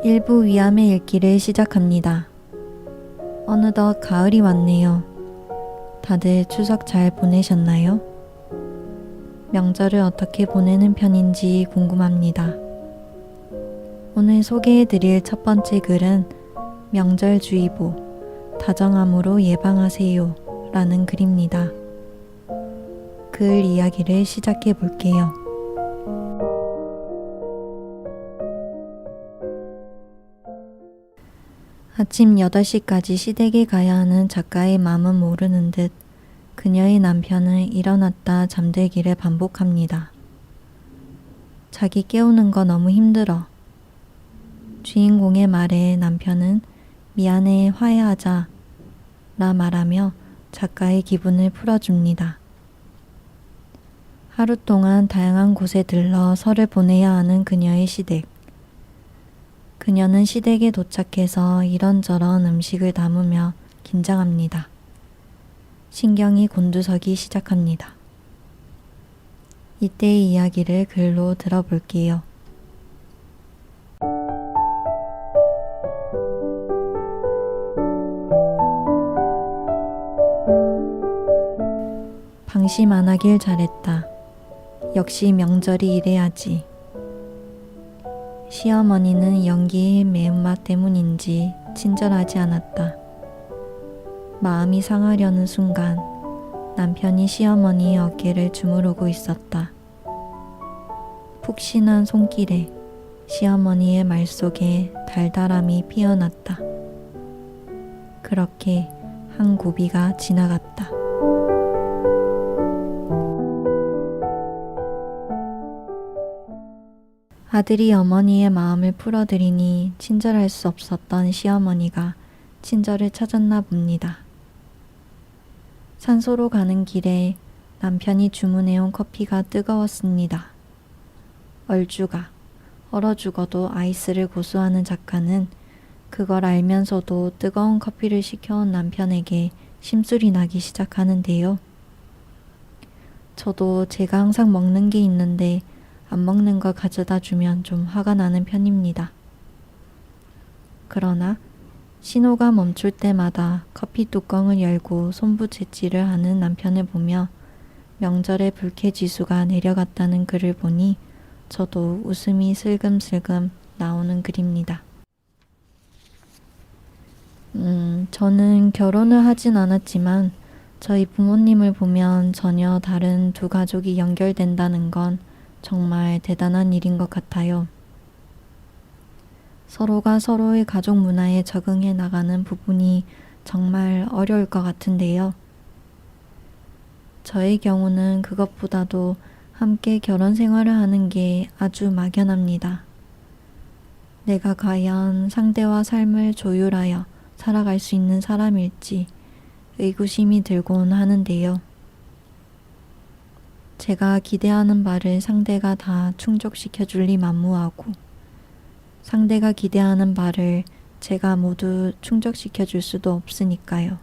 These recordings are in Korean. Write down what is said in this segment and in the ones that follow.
일부 위암의 읽기를 시작합니다. 어느덧 가을이 왔네요. 다들 추석 잘 보내셨나요? 명절을 어떻게 보내는 편인지 궁금합니다. 오늘 소개해드릴 첫 번째 글은 명절주의보, 다정함으로 예방하세요 라는 글입니다. 글 이야기를 시작해 볼게요. 아침 8시까지 시댁에 가야 하는 작가의 마음은 모르는 듯 그녀의 남편은 일어났다 잠들기를 반복합니다. 자기 깨우는 거 너무 힘들어. 주인공의 말에 남편은 미안해, 화해하자 라 말하며 작가의 기분을 풀어줍니다. 하루 동안 다양한 곳에 들러 설을 보내야 하는 그녀의 시댁. 그녀는 시댁에 도착해서 이런저런 음식을 담으며 긴장합니다. 신경이 곤두서기 시작합니다. 이때의 이야기를 글로 들어볼게요. 방심 안 하길 잘했다. 역시 명절이 이래야지. 시어머니는 연기의 매운맛 때문인지 친절하지 않았다. 마음이 상하려는 순간 남편이 시어머니의 어깨를 주무르고 있었다. 푹신한 손길에 시어머니의 말 속에 달달함이 피어났다. 그렇게 한 고비가 지나갔다. 아들이 어머니의 마음을 풀어드리니 친절할 수 없었던 시어머니가 친절을 찾았나 봅니다. 산소로 가는 길에 남편이 주문해온 커피가 뜨거웠습니다. 얼어 죽어도 아이스를 고수하는 작가는 그걸 알면서도 뜨거운 커피를 시켜온 남편에게 심술이 나기 시작하는데요. 저도 제가 항상 먹는 게 있는데 안 먹는 거 가져다 주면 좀 화가 나는 편입니다. 그러나 신호가 멈출 때마다 커피 뚜껑을 열고 손부채질을 하는 남편을 보며 명절의 불쾌지수가 내려갔다는 글을 보니 저도 웃음이 슬금슬금 나오는 글입니다. 저는 결혼을 하진 않았지만 저희 부모님을 보면 전혀 다른 두 가족이 연결된다는 건 정말 대단한 일인 것 같아요. 서로가 서로의 가족 문화에 적응해 나가는 부분이 정말 어려울 것 같은데요. 저의 경우는 그것보다도 함께 결혼 생활을 하는 게 아주 막연합니다. 내가 과연 상대와 삶을 조율하여 살아갈 수 있는 사람일지 의구심이 들곤 하는데요. 제가 기대하는 바를 상대가 다 충족시켜 줄리 만무하고 상대가 기대하는 바를 제가 모두 충족시켜 줄 수도 없으니까요.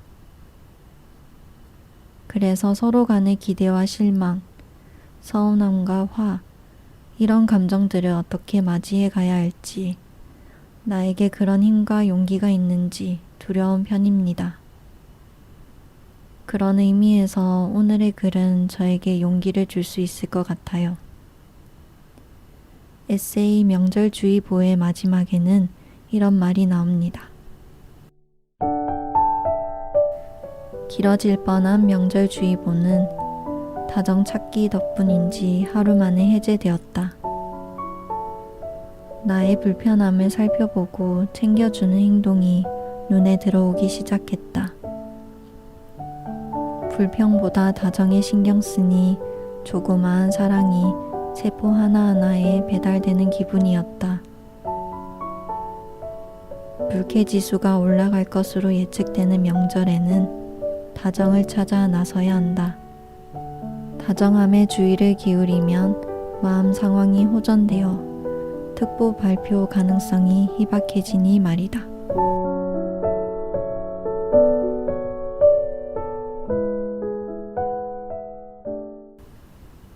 그래서 서로 간의 기대와 실망, 서운함과 화, 이런 감정들을 어떻게 맞이해 가야 할지 나에게 그런 힘과 용기가 있는지 두려운 편입니다. 그런 의미에서 오늘의 글은 저에게 용기를 줄 수 있을 것 같아요. 에세이 명절주의보의 마지막에는 이런 말이 나옵니다. 길어질 뻔한 명절주의보는 다정찾기 덕분인지 하루 만에 해제되었다. 나의 불편함을 살펴보고 챙겨주는 행동이 눈에 들어오기 시작했다. 불평보다 다정에 신경 쓰니 조그마한 사랑이 세포 하나하나에 배달되는 기분이었다. 불쾌지수가 올라갈 것으로 예측되는 명절에는 다정을 찾아 나서야 한다. 다정함에 주의를 기울이면 마음 상황이 호전되어 특보 발표 가능성이 희박해지니 말이다.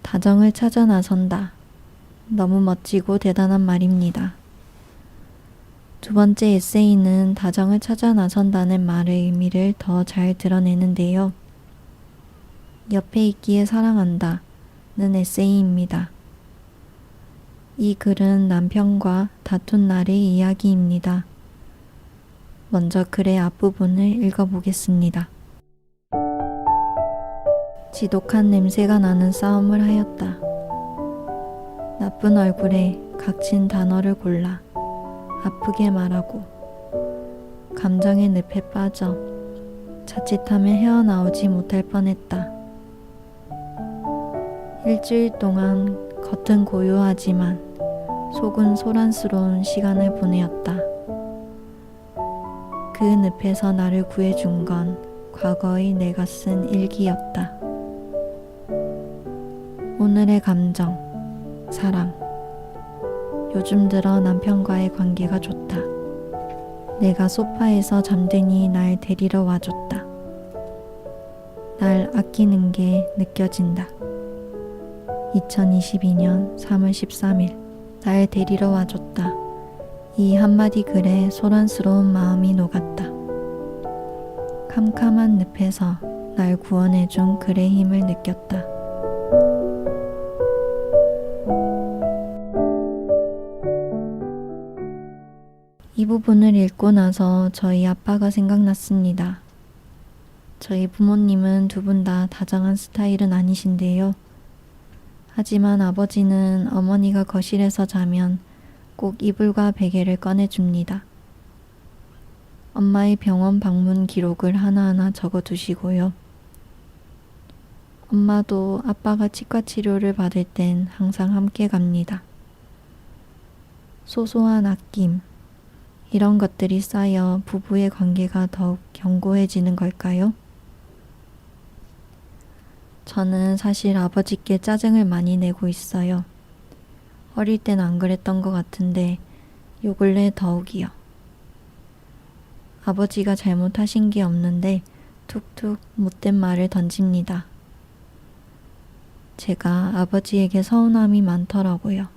다정을 찾아 나선다. 너무 멋지고 대단한 말입니다. 두 번째 에세이는 다정을 찾아 나선다는 말의 의미를 더 잘 드러내는데요. 옆에 있기에 사랑한다 는 에세이입니다. 이 글은 남편과 다툰 날의 이야기입니다. 먼저 글의 앞부분을 읽어보겠습니다. 지독한 냄새가 나는 싸움을 하였다. 나쁜 얼굴에 각진 단어를 골라 아프게 말하고 감정의 늪에 빠져 자칫하면 헤어나오지 못할 뻔했다. 일주일 동안 겉은 고요하지만 속은 소란스러운 시간을 보내었다. 그 늪에서 나를 구해준 건 과거의 내가 쓴 일기였다. 오늘의 감정, 사랑. 요즘 들어 남편과의 관계가 좋다. 내가 소파에서 잠드니 날 데리러 와줬다. 날 아끼는 게 느껴진다. 2022년 3월 13일 날 데리러 와줬다. 이 한마디 글에 소란스러운 마음이 녹았다. 캄캄한 늪에서 날 구원해준 글의 힘을 느꼈다. 이 부분을 읽고 나서 저희 아빠가 생각났습니다. 저희 부모님은 두 분 다 다정한 스타일은 아니신데요. 하지만 아버지는 어머니가 거실에서 자면 꼭 이불과 베개를 꺼내줍니다. 엄마의 병원 방문 기록을 하나하나 적어두시고요. 엄마도 아빠가 치과 치료를 받을 땐 항상 함께 갑니다. 소소한 아낌, 이런 것들이 쌓여 부부의 관계가 더욱 견고해지는 걸까요? 저는 사실 아버지께 짜증을 많이 내고 있어요. 어릴 땐 안 그랬던 것 같은데 요 근래 더욱이요. 아버지가 잘못하신 게 없는데 툭툭 못된 말을 던집니다. 제가 아버지에게 서운함이 많더라고요.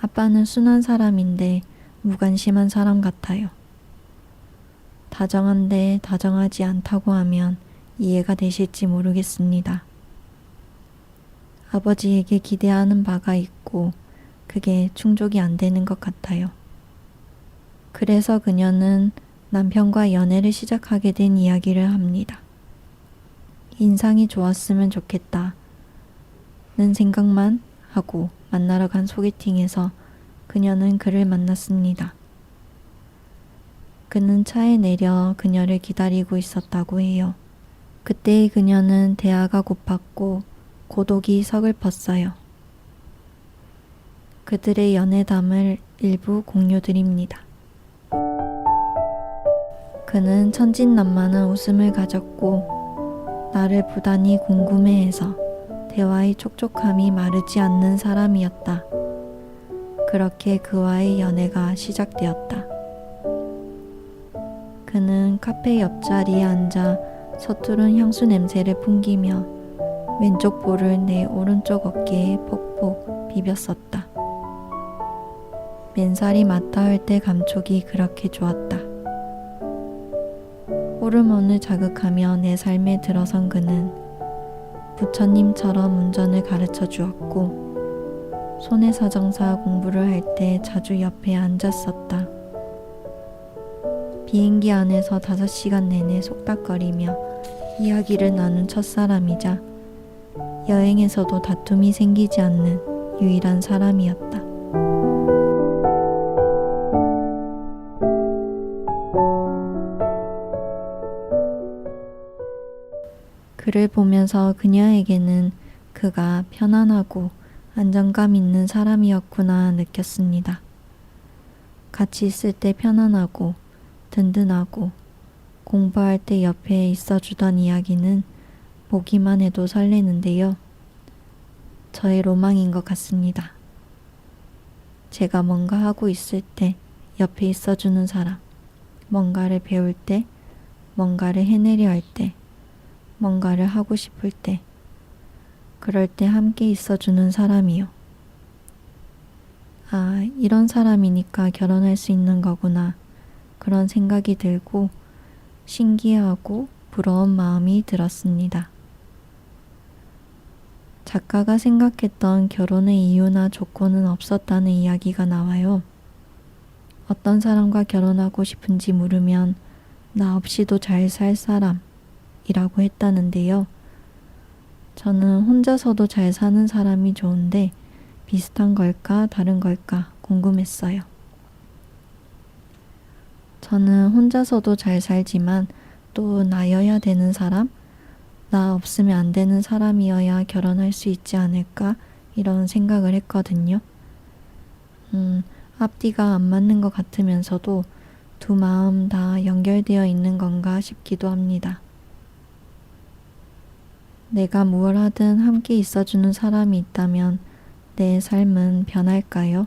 아빠는 순한 사람인데 무관심한 사람 같아요. 다정한데 다정하지 않다고 하면 이해가 되실지 모르겠습니다. 아버지에게 기대하는 바가 있고 그게 충족이 안 되는 것 같아요. 그래서 그녀는 남편과 연애를 시작하게 된 이야기를 합니다. 인상이 좋았으면 좋겠다 는 생각만 하고 만나러 간 소개팅에서 그녀는 그를 만났습니다. 그는 차에 내려 그녀를 기다리고 있었다고 해요. 그때의 그녀는 대화가 고팠고 고독이 서글펐어요. 그들의 연애담을 일부 공유드립니다. 그는 천진난만한 웃음을 가졌고 나를 부단히 궁금해해서 대화의 촉촉함이 마르지 않는 사람이었다. 그렇게 그와의 연애가 시작되었다. 그는 카페 옆자리에 앉아 서투른 향수 냄새를 풍기며 왼쪽 볼을 내 오른쪽 어깨에 폭폭 비볐었다. 맨살이 맞닿을 때 감촉이 그렇게 좋았다. 호르몬을 자극하며 내 삶에 들어선 그는 부처님처럼 운전을 가르쳐 주었고 손해사정사 공부를 할 때 자주 옆에 앉았었다. 비행기 안에서 5시간 내내 속닥거리며 이야기를 나눈 첫사람이자 여행에서도 다툼이 생기지 않는 유일한 사람이었다. 그를 보면서 그녀에게는 그가 편안하고 안정감 있는 사람이었구나 느꼈습니다. 같이 있을 때 편안하고 든든하고 공부할 때 옆에 있어주던 이야기는 보기만 해도 설레는데요. 저의 로망인 것 같습니다. 제가 뭔가 하고 있을 때 옆에 있어주는 사람, 뭔가를 배울 때, 뭔가를 해내려 할 때, 뭔가를 하고 싶을 때, 그럴 때 함께 있어주는 사람이요. 아, 이런 사람이니까 결혼할 수 있는 거구나. 그런 생각이 들고 신기하고 부러운 마음이 들었습니다. 작가가 생각했던 결혼의 이유나 조건은 없었다는 이야기가 나와요. 어떤 사람과 결혼하고 싶은지 물으면 나 없이도 잘 살 사람이라고 했다는데요. 저는 혼자서도 잘 사는 사람이 좋은데 비슷한 걸까 다른 걸까 궁금했어요. 저는 혼자서도 잘 살지만 또 나여야 되는 사람, 나 없으면 안 되는 사람이어야 결혼할 수 있지 않을까 이런 생각을 했거든요. 앞뒤가 안 맞는 것 같으면서도 두 마음 다 연결되어 있는 건가 싶기도 합니다. 내가 무얼 하든 함께 있어주는 사람이 있다면 내 삶은 변할까요?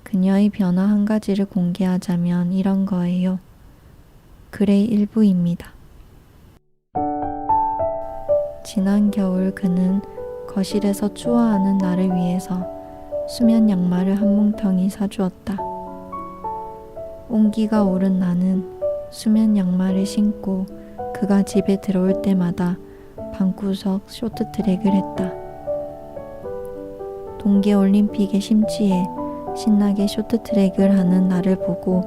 그녀의 변화 한 가지를 공개하자면 이런 거예요. 글의 일부입니다. 지난 겨울 그는 거실에서 추워하는 나를 위해서 수면 양말을 한 뭉텅이 사주었다. 온기가 오른 나는 수면 양말을 신고 그가 집에 들어올 때마다 방구석 쇼트트랙을 했다. 동계올림픽에 심취해 신나게 쇼트트랙을 하는 나를 보고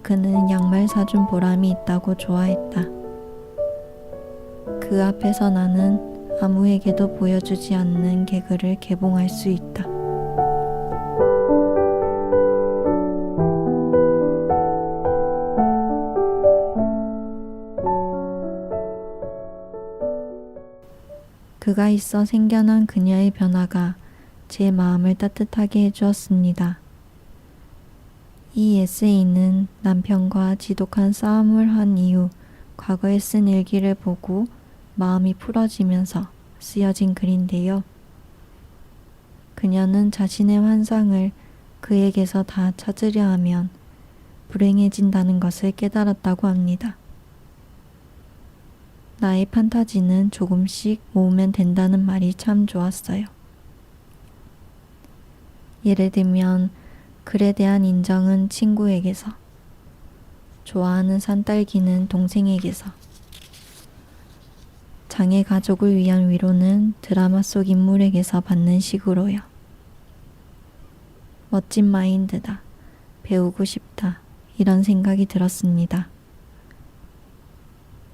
그는 양말 사준 보람이 있다고 좋아했다. 그 앞에서 나는 아무에게도 보여주지 않는 개그를 개봉할 수 있다. 그가 있어 생겨난 그녀의 변화가 제 마음을 따뜻하게 해주었습니다. 이 에세이는 남편과 지독한 싸움을 한 이후 과거에 쓴 일기를 보고 마음이 풀어지면서 쓰여진 글인데요. 그녀는 자신의 환상을 그에게서 다 찾으려 하면 불행해진다는 것을 깨달았다고 합니다. 나의 판타지는 조금씩 모으면 된다는 말이 참 좋았어요. 예를 들면 글에 대한 인정은 친구에게서, 좋아하는 산딸기는 동생에게서, 장애 가족을 위한 위로는 드라마 속 인물에게서 받는 식으로요. 멋진 마인드다. 배우고 싶다. 이런 생각이 들었습니다.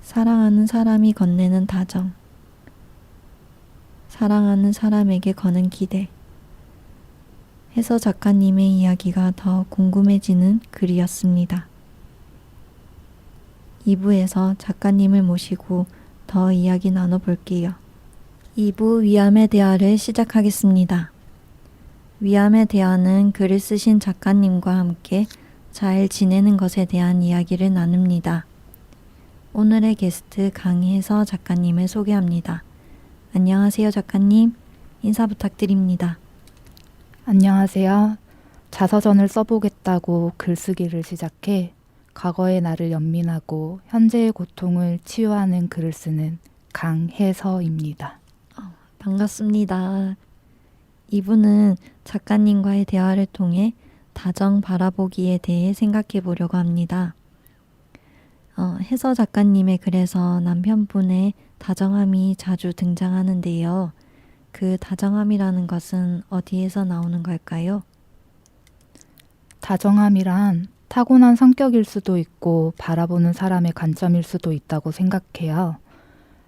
사랑하는 사람이 건네는 다정, 사랑하는 사람에게 거는 기대. 해서 작가님의 이야기가 더 궁금해지는 글이었습니다. 2부에서 작가님을 모시고 더 이야기 나눠볼게요. 2부 위암의 대화를 시작하겠습니다. 위암의 대화는 글을 쓰신 작가님과 함께 잘 지내는 것에 대한 이야기를 나눕니다. 오늘의 게스트 강혜서 작가님을 소개합니다. 안녕하세요, 작가님. 인사 부탁드립니다. 안녕하세요. 자서전을 써보겠다고 글쓰기를 시작해 과거의 나를 연민하고 현재의 고통을 치유하는 글을 쓰는 강혜서입니다. 반갑습니다. 이분은 작가님과의 대화를 통해 다정 바라보기에 대해 생각해 보려고 합니다. 혜서 작가님의 글에서 남편분의 다정함이 자주 등장하는데요. 그 다정함이라는 것은 어디에서 나오는 걸까요? 다정함이란 타고난 성격일 수도 있고 바라보는 사람의 관점일 수도 있다고 생각해요.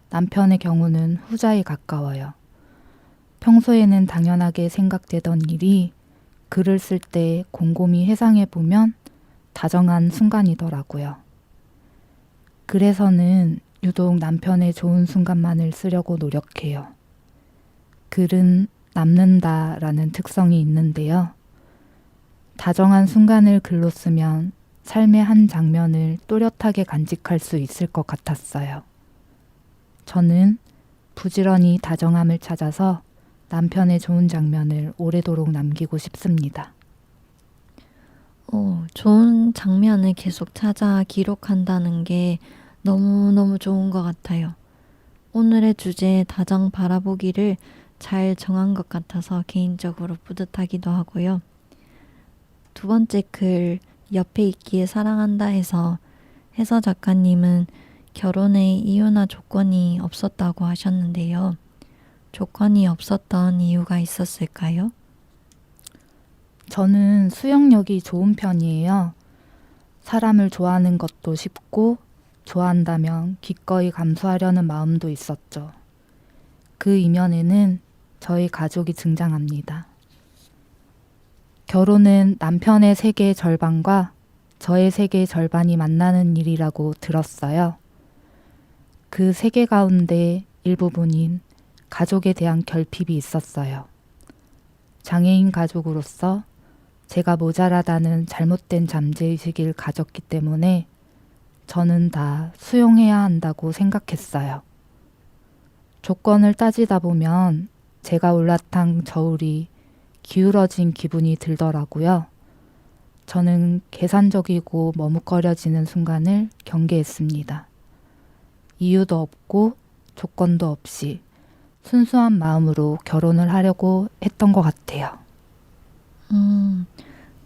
남편의 경우는 후자에 가까워요. 평소에는 당연하게 생각되던 일이 글을 쓸 때 곰곰이 회상해 보면 다정한 순간이더라고요. 그래서는 유독 남편의 좋은 순간만을 쓰려고 노력해요. 글은 남는다라는 특성이 있는데요. 다정한 순간을 글로 쓰면 삶의 한 장면을 또렷하게 간직할 수 있을 것 같았어요. 저는 부지런히 다정함을 찾아서 남편의 좋은 장면을 오래도록 남기고 싶습니다. 좋은 장면을 계속 찾아 기록한다는 게 너무너무 좋은 것 같아요. 오늘의 주제 다정 바라보기를 잘 정한 것 같아서 개인적으로 뿌듯하기도 하고요. 두 번째 글 옆에 있기에 사랑한다 해서 해서 작가님은 결혼에 이유나 조건이 없었다고 하셨는데요. 조건이 없었던 이유가 있었을까요? 저는 수용력이 좋은 편이에요. 사람을 좋아하는 것도 쉽고 좋아한다면 기꺼이 감수하려는 마음도 있었죠. 그 이면에는 저희 가족이 등장합니다. 결혼은 남편의 세계의 절반과 저의 세계의 절반이 만나는 일이라고 들었어요. 그 세계 가운데 일부분인 가족에 대한 결핍이 있었어요. 장애인 가족으로서 제가 모자라다는 잘못된 잠재의식을 가졌기 때문에 저는 다 수용해야 한다고 생각했어요. 조건을 따지다 보면 제가 올라탄 저울이 기울어진 기분이 들더라고요. 저는 계산적이고 머뭇거려지는 순간을 경계했습니다. 이유도 없고 조건도 없이 순수한 마음으로 결혼을 하려고 했던 것 같아요.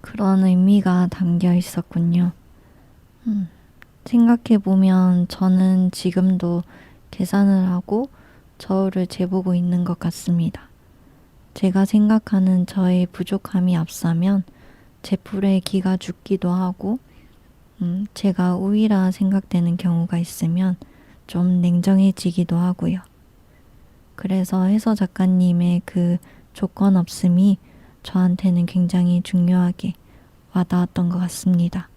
그런 의미가 담겨 있었군요. 생각해보면 저는 지금도 계산을 하고 저울을 재보고 있는 것 같습니다. 제가 생각하는 저의 부족함이 앞서면 제 풀에 기가 죽기도 하고, 제가 우위라 생각되는 경우가 있으면 좀 냉정해지기도 하고요. 그래서 해서 작가님의 그 조건 없음이 저한테는 굉장히 중요하게 와닿았던 것 같습니다.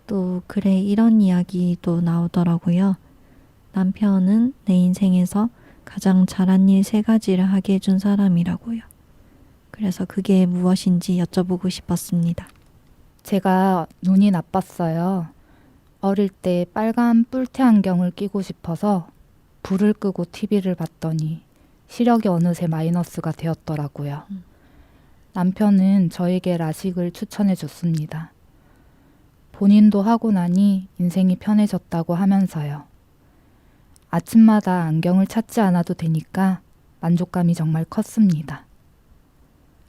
또 글에 이런 이야기도 나오더라고요. 남편은 내 인생에서 가장 잘한 일 3가지를 하게 해준 사람이라고요. 그래서 그게 무엇인지 여쭤보고 싶었습니다. 제가 눈이 나빴어요. 어릴 때 빨간 뿔테 안경을 끼고 싶어서 불을 끄고 TV를 봤더니 시력이 어느새 마이너스가 되었더라고요. 남편은 저에게 라식을 추천해 줬습니다. 본인도 하고 나니 인생이 편해졌다고 하면서요. 아침마다 안경을 찾지 않아도 되니까 만족감이 정말 컸습니다.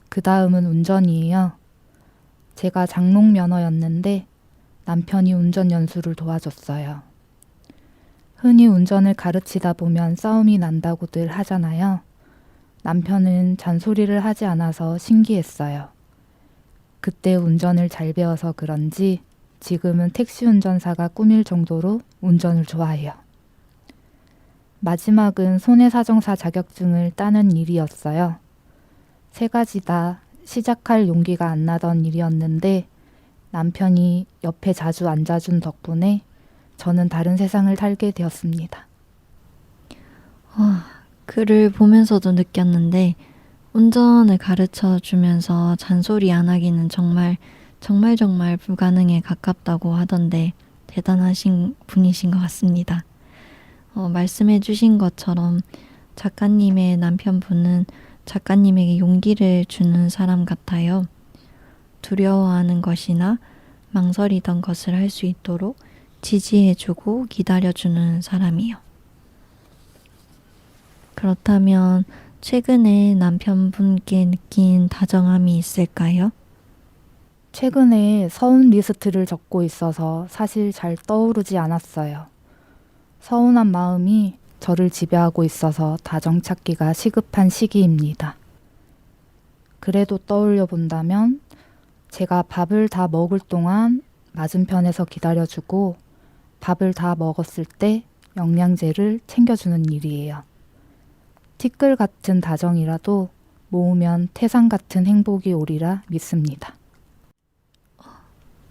그 다음은 운전이에요. 제가 장롱 면허였는데 남편이 운전 연수를 도와줬어요. 흔히 운전을 가르치다 보면 싸움이 난다고들 하잖아요. 남편은 잔소리를 하지 않아서 신기했어요. 그때 운전을 잘 배워서 그런지 지금은 택시 운전사가 꿈일 정도로 운전을 좋아해요. 마지막은 손해사정사 자격증을 따는 일이었어요. 3가지 다 시작할 용기가 안 나던 일이었는데 남편이 옆에 자주 앉아준 덕분에 저는 다른 세상을 살게 되었습니다. 글을 보면서도 느꼈는데 운전을 가르쳐 주면서 잔소리 안 하기는 정말 불가능에 가깝다고 하던데 대단하신 분이신 것 같습니다. 말씀해 주신 것처럼 작가님의 남편분은 작가님에게 용기를 주는 사람 같아요. 두려워하는 것이나 망설이던 것을 할 수 있도록 지지해주고 기다려주는 사람이요. 그렇다면 최근에 남편분께 느낀 다정함이 있을까요? 최근에 서운 리스트를 적고 있어서 사실 잘 떠오르지 않았어요. 서운한 마음이 저를 지배하고 있어서 다정 찾기가 시급한 시기입니다. 그래도 떠올려 본다면 제가 밥을 다 먹을 동안 맞은편에서 기다려주고 밥을 다 먹었을 때 영양제를 챙겨주는 일이에요. 티끌 같은 다정이라도 모으면 태산 같은 행복이 오리라 믿습니다.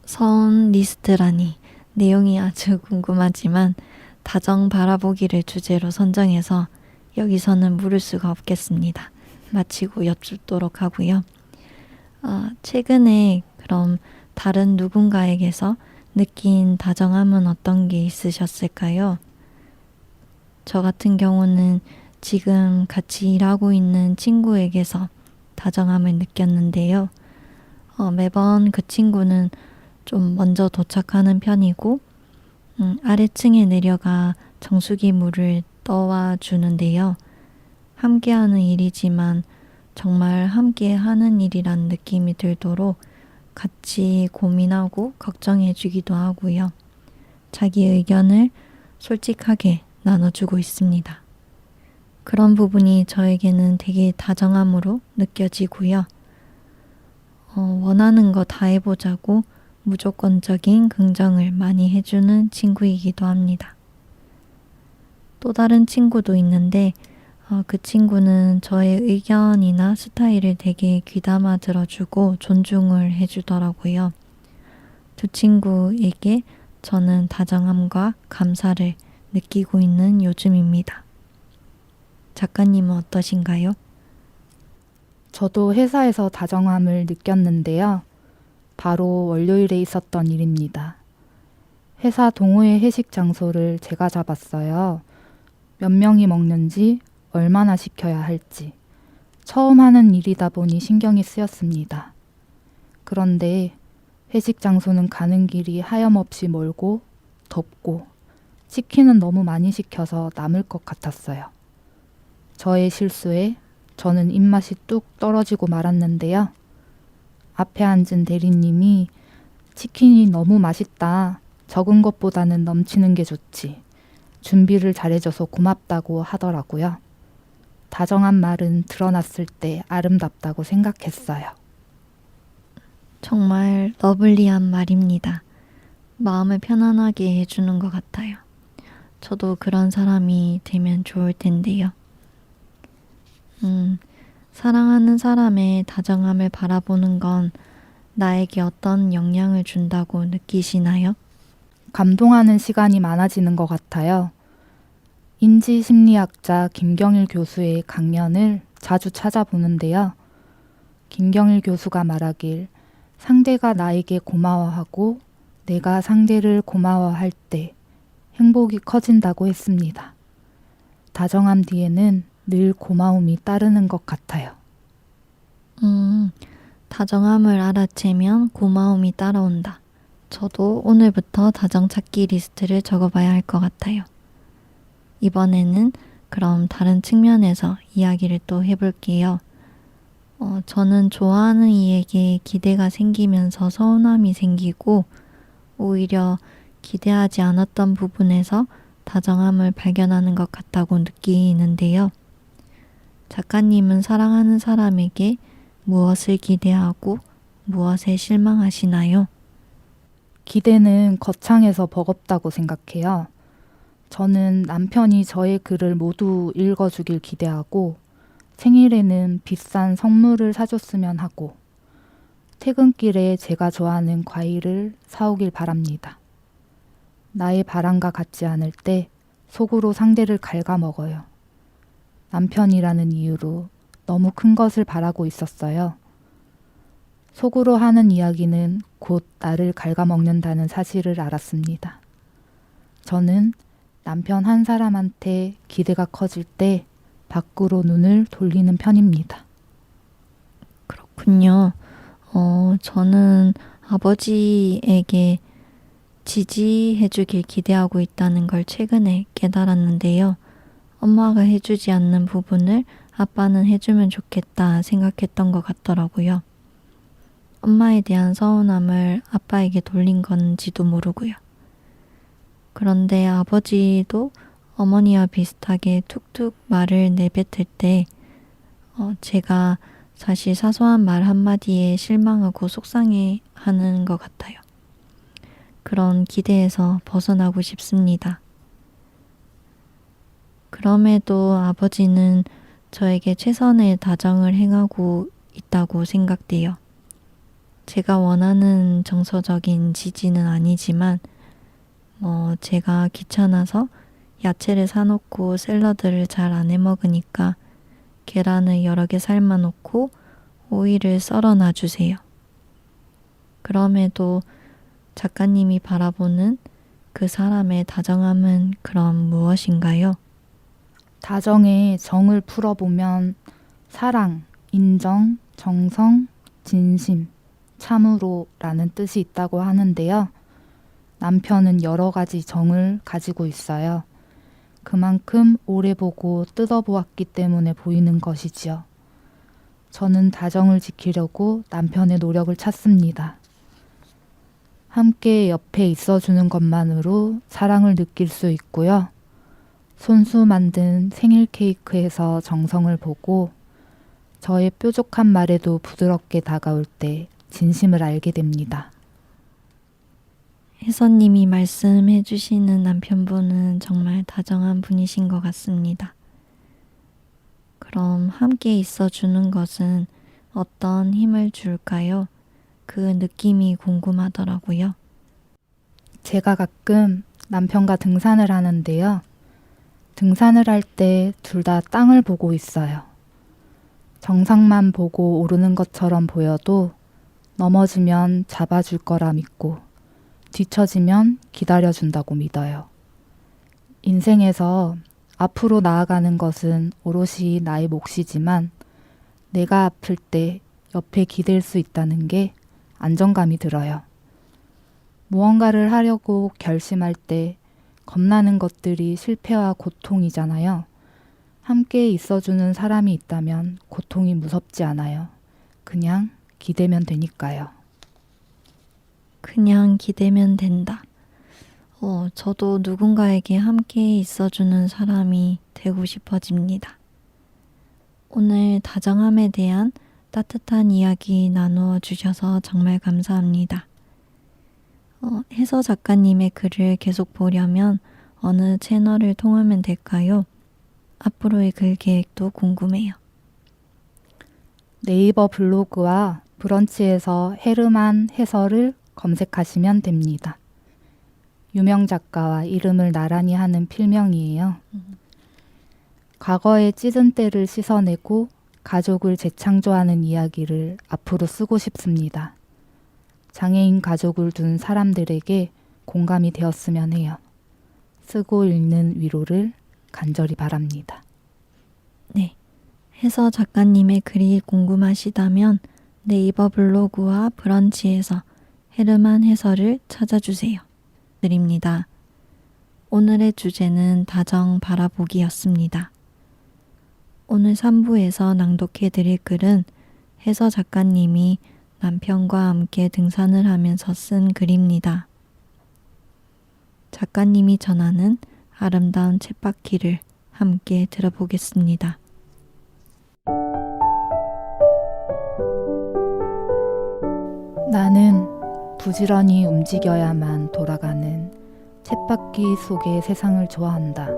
서운 리스트라니 내용이 아주 궁금하지만 다정 바라보기를 주제로 선정해서 여기서는 물을 수가 없겠습니다. 마치고 여쭙도록 하고요. 최근에 그럼 다른 누군가에게서 느낀 다정함은 어떤 게 있으셨을까요? 저 같은 경우는 지금 같이 일하고 있는 친구에게서 다정함을 느꼈는데요. 매번 그 친구는 좀 먼저 도착하는 편이고 아래층에 내려가 정수기 물을 떠와 주는데요. 함께하는 일이지만 정말 함께하는 일이란 느낌이 들도록 같이 고민하고 걱정해주기도 하고요. 자기 의견을 솔직하게 나눠주고 있습니다. 그런 부분이 저에게는 되게 다정함으로 느껴지고요. 원하는 거 다 해보자고 무조건적인 긍정을 많이 해주는 친구이기도 합니다. 또 다른 친구도 있는데 그 친구는 저의 의견이나 스타일을 되게 귀담아 들어주고 존중을 해주더라고요. 두 친구에게 저는 다정함과 감사를 느끼고 있는 요즘입니다. 작가님은 어떠신가요? 저도 회사에서 다정함을 느꼈는데요. 바로 월요일에 있었던 일입니다. 회사 동호회 회식 장소를 제가 잡았어요. 몇 명이 먹는지, 얼마나 시켜야 할지. 처음 하는 일이다 보니 신경이 쓰였습니다. 그런데 회식 장소는 가는 길이 하염없이 멀고 덥고 치킨은 너무 많이 시켜서 남을 것 같았어요. 저의 실수에 저는 입맛이 뚝 떨어지고 말았는데요. 앞에 앉은 대리님이 치킨이 너무 맛있다. 적은 것보다는 넘치는 게 좋지. 준비를 잘해줘서 고맙다고 하더라고요. 다정한 말은 드러났을 때 아름답다고 생각했어요. 정말 러블리한 말입니다. 마음을 편안하게 해주는 것 같아요. 저도 그런 사람이 되면 좋을 텐데요. 사랑하는 사람의 다정함을 바라보는 건 나에게 어떤 영향을 준다고 느끼시나요? 감동하는 시간이 많아지는 것 같아요. 인지심리학자 김경일 교수의 강연을 자주 찾아보는데요. 김경일 교수가 말하길 상대가 나에게 고마워하고 내가 상대를 고마워할 때 행복이 커진다고 했습니다. 다정함 뒤에는 늘 고마움이 따르는 것 같아요. 다정함을 알아채면 고마움이 따라온다. 저도 오늘부터 다정 찾기 리스트를 적어봐야 할 것 같아요. 이번에는 그럼 다른 측면에서 이야기를 또 해볼게요. 저는 좋아하는 이에게 기대가 생기면서 서운함이 생기고 오히려 기대하지 않았던 부분에서 다정함을 발견하는 것 같다고 느끼는데요. 작가님은 사랑하는 사람에게 무엇을 기대하고 무엇에 실망하시나요? 기대는 거창해서 버겁다고 생각해요. 저는 남편이 저의 글을 모두 읽어주길 기대하고 생일에는 비싼 선물을 사줬으면 하고 퇴근길에 제가 좋아하는 과일을 사오길 바랍니다. 나의 바람과 같지 않을 때 속으로 상대를 갉아먹어요. 남편이라는 이유로 너무 큰 것을 바라고 있었어요. 속으로 하는 이야기는 곧 나를 갉아먹는다는 사실을 알았습니다. 저는 남편 한 사람한테 기대가 커질 때 밖으로 눈을 돌리는 편입니다. 그렇군요. 저는 아버지에게 지지해주길 기대하고 있다는 걸 최근에 깨달았는데요. 엄마가 해주지 않는 부분을 아빠는 해주면 좋겠다 생각했던 것 같더라고요. 엄마에 대한 서운함을 아빠에게 돌린 건지도 모르고요. 그런데 아버지도 어머니와 비슷하게 툭툭 말을 내뱉을 때 제가 사실 사소한 말 한마디에 실망하고 속상해하는 것 같아요. 그런 기대에서 벗어나고 싶습니다. 그럼에도 아버지는 저에게 최선의 다정을 행하고 있다고 생각돼요. 제가 원하는 정서적인 지지는 아니지만 제가 귀찮아서 야채를 사놓고 샐러드를 잘 안 해먹으니까 계란을 여러 개 삶아 놓고 오이를 썰어 놔주세요. 그럼에도 작가님이 바라보는 그 사람의 다정함은 그럼 무엇인가요? 다정의 정을 풀어보면 사랑, 인정, 정성, 진심, 참으로라는 뜻이 있다고 하는데요. 남편은 여러 가지 정을 가지고 있어요. 그만큼 오래 보고 뜯어보았기 때문에 보이는 것이지요. 저는 다정을 지키려고 남편의 노력을 찾습니다. 함께 옆에 있어주는 것만으로 사랑을 느낄 수 있고요. 손수 만든 생일 케이크에서 정성을 보고 저의 뾰족한 말에도 부드럽게 다가올 때 진심을 알게 됩니다. 혜서님이 말씀해 주시는 남편분은 정말 다정한 분이신 것 같습니다. 그럼 함께 있어주는 것은 어떤 힘을 줄까요? 그 느낌이 궁금하더라고요. 제가 가끔 남편과 등산을 하는데요. 등산을 할 때 둘 다 땅을 보고 있어요. 정상만 보고 오르는 것처럼 보여도 넘어지면 잡아줄 거라 믿고 뒤처지면 기다려준다고 믿어요. 인생에서 앞으로 나아가는 것은 오롯이 나의 몫이지만 내가 아플 때 옆에 기댈 수 있다는 게 안정감이 들어요. 무언가를 하려고 결심할 때 겁나는 것들이 실패와 고통이잖아요. 함께 있어주는 사람이 있다면 고통이 무섭지 않아요. 그냥 기대면 되니까요. 그냥 기대면 된다. 저도 누군가에게 함께 있어주는 사람이 되고 싶어집니다. 오늘 다정함에 대한 따뜻한 이야기 나누어 주셔서 정말 감사합니다. 혜서 작가님의 글을 계속 보려면 어느 채널을 통하면 될까요? 앞으로의 글 계획도 궁금해요. 네이버 블로그와 브런치에서 헤르만 해설을 검색하시면 됩니다. 유명 작가와 이름을 나란히 하는 필명이에요. 과거의 찢은 때를 씻어내고 가족을 재창조하는 이야기를 앞으로 쓰고 싶습니다. 장애인 가족을 둔 사람들에게 공감이 되었으면 해요. 쓰고 읽는 위로를 간절히 바랍니다. 네, 혜서 작가님의 글이 궁금하시다면 네이버 블로그와 브런치에서 헤르만 해설을 찾아주세요. 드립니다. 오늘의 주제는 다정 바라보기였습니다. 오늘 3부에서 낭독해 드릴 글은 혜서 작가님이 남편과 함께 등산을 하면서 쓴 글입니다. 작가님이 전하는 아름다운 쳇바퀴를 함께 들어보겠습니다. 나는 부지런히 움직여야만 돌아가는 쳇바퀴 속의 세상을 좋아한다.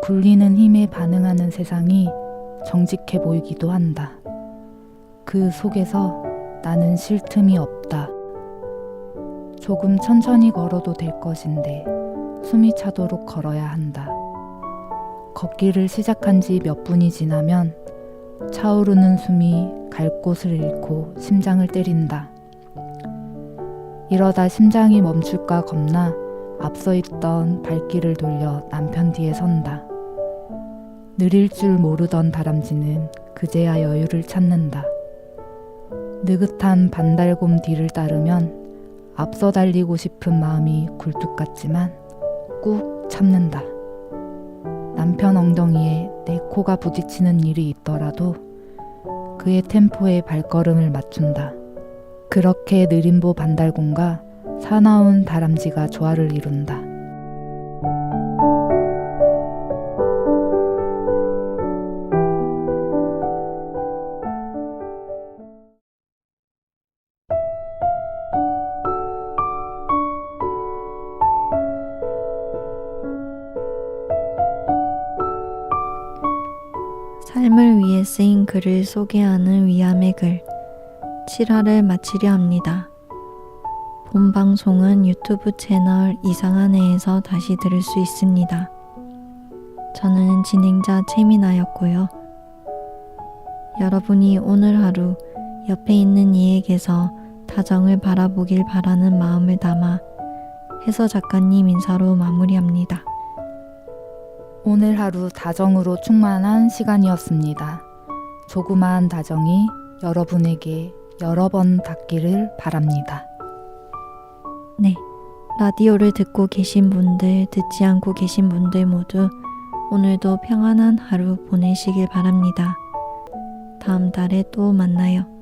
굴리는 힘에 반응하는 세상이 정직해 보이기도 한다. 그 속에서 나는 쉴 틈이 없다. 조금 천천히 걸어도 될 것인데 숨이 차도록 걸어야 한다. 걷기를 시작한 지 몇 분이 지나면 차오르는 숨이 갈 곳을 잃고 심장을 때린다. 이러다 심장이 멈출까 겁나 앞서 있던 발길을 돌려 남편 뒤에 선다. 느릴 줄 모르던 다람쥐는 그제야 여유를 찾는다. 느긋한 반달곰 뒤를 따르면 앞서 달리고 싶은 마음이 굴뚝 같지만 꾹 참는다. 남편 엉덩이에 내 코가 부딪히는 일이 있더라도 그의 템포에 발걸음을 맞춘다. 그렇게 느림보 반달곰과 사나운 다람쥐가 조화를 이룬다. 삶을 위해 쓰인 글을 소개하는 위암의 글 7화를 마치려 합니다. 본 방송은 유튜브 채널 이상한 애에서 다시 들을 수 있습니다. 저는 진행자 채미나였고요. 여러분이 오늘 하루 옆에 있는 이에게서 다정을 바라보길 바라는 마음을 담아 혜서 작가님 인사로 마무리합니다. 오늘 하루 다정으로 충만한 시간이었습니다. 조그마한 다정이 여러분에게 여러 번 닿기를 바랍니다. 네, 라디오를 듣고 계신 분들, 듣지 않고 계신 분들 모두 오늘도 평안한 하루 보내시길 바랍니다. 다음 달에 또 만나요.